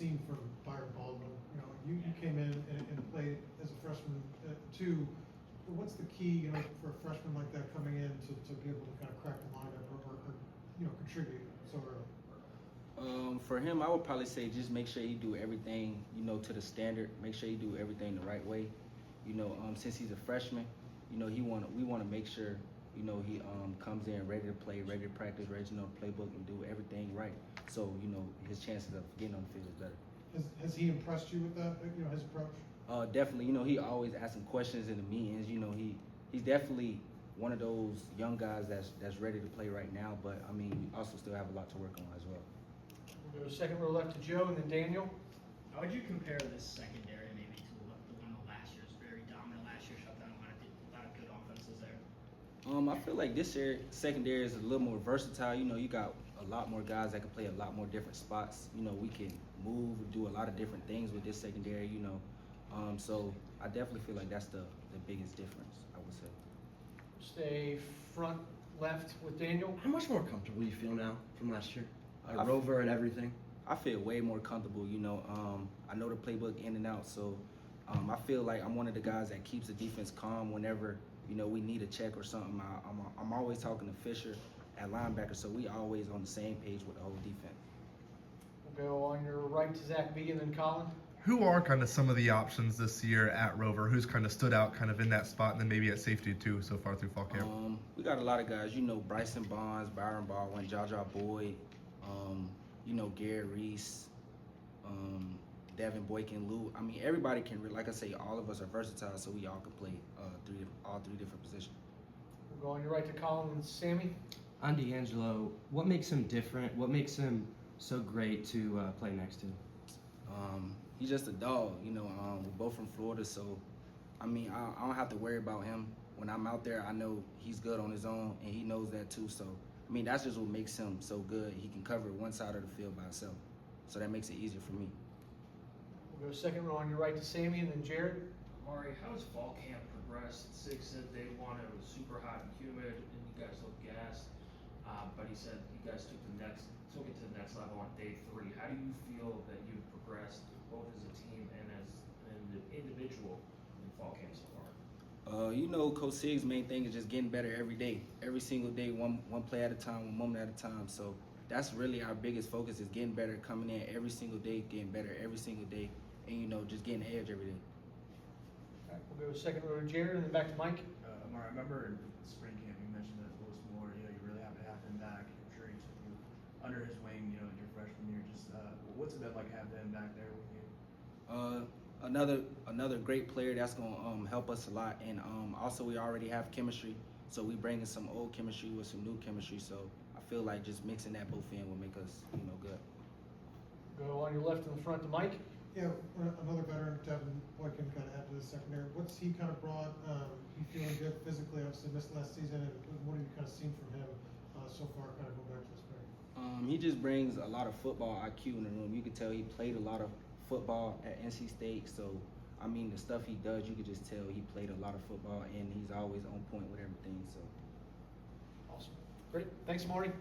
seen from Byron Baldwin? You know, you came in and played as a freshman too. What's the key, you know, for a freshman like that coming in to be able to kind of crack the lineup or you know, contribute so early? For him, I would probably say just make sure you do everything, you know, to the standard. Make sure you do everything the right way. You know, since he's a freshman, you know, we want to make sure, you know, he comes in ready to play, ready to practice, ready to know the playbook and do everything right. So, you know, his chances of getting on the field is better. Has he impressed you with that, you know, his approach? Definitely. You know, he always asking questions in the meetings. You know, he's definitely one of those young guys that's ready to play right now. But I mean, we also still have a lot to work on as well. We'll go second row left to Joe and then Daniel. How would you compare this secondary maybe to the one of last year's? Very dominant last year, shut down a lot of good offenses there. I feel like this year secondary is a little more versatile. You know, you got a lot more guys that can play a lot more different spots. You know, we can move, do a lot of different things with this secondary. You know, so I definitely feel like that's the biggest difference, I would say. Stay front left with Daniel. How much more comfortable do you feel now from last year? I Rover and everything. I feel way more comfortable. You know, I know the playbook in and out, so I feel like I'm one of the guys that keeps the defense calm whenever, you know, we need a check or something. I'm always talking to Fisher at linebacker, so we always on the same page with the whole defense. We'll go on your right to Zach B and then Colin. Who are kind of some of the options this year at Rover? Who's kind of stood out kind of in that spot, and then maybe at safety too so far through fall camp? We got a lot of guys, you know, Bryson Bonds, Byron Baldwin, Jaja Boyd, you know, Gary Reese, Devin Boykin, Lou. I mean, everybody can, like I say, all of us are versatile, so we all can play all three different positions. We'll go on your right to Colin and Sammy. On D'Angelo, what makes him different? What makes him so great to play next to? He's just a dog, you know. We're both from Florida, so I mean, I don't have to worry about him. When I'm out there, I know he's good on his own, and he knows that too. So, I mean, that's just what makes him so good. He can cover one side of the field by himself, so that makes it easier for me. We'll go second row on your right to Sammy and then Jared. Amare, how has fall camp progressed? Sig said day one it was super hot and humid, and you guys looked gassed. But he said you guys took it to the next level on day 3. How do you feel that you've progressed both as a team and as an individual in fall camp so far? You know, Coach Sig's main thing is just getting better every day, every single day, one play at a time, one moment at a time. So that's really our biggest focus, is getting better, coming in every single day, getting better every single day, and you know, just getting the edge every day. All right, we'll go second row to Jared and then back to Mike. Amare, I remember in spring camp you mentioned that Lewis Moore, you know, you really happy to have him back. I'm sure he took you under his wing, you know, your freshman year. Just what's it been like having him back there with you? Another great player that's gonna help us a lot, and also we already have chemistry, so we bringing some old chemistry with some new chemistry. So I feel like just mixing that both in will make us, you know, good. Go on your left in the front to Mike. Yeah, another veteran, Devin Boykin, kind of add to the secondary. What's he kind of brought? You feeling good physically? Obviously missed last season, and what have you kind of seen from him so far, kind of going back to the spring? He just brings a lot of football IQ in the room. You could tell he played a lot of football at NC State, so I mean, the stuff he does, you could just tell he played a lot of football, and he's always on point with everything. So Awesome. Great. Thanks, Marty.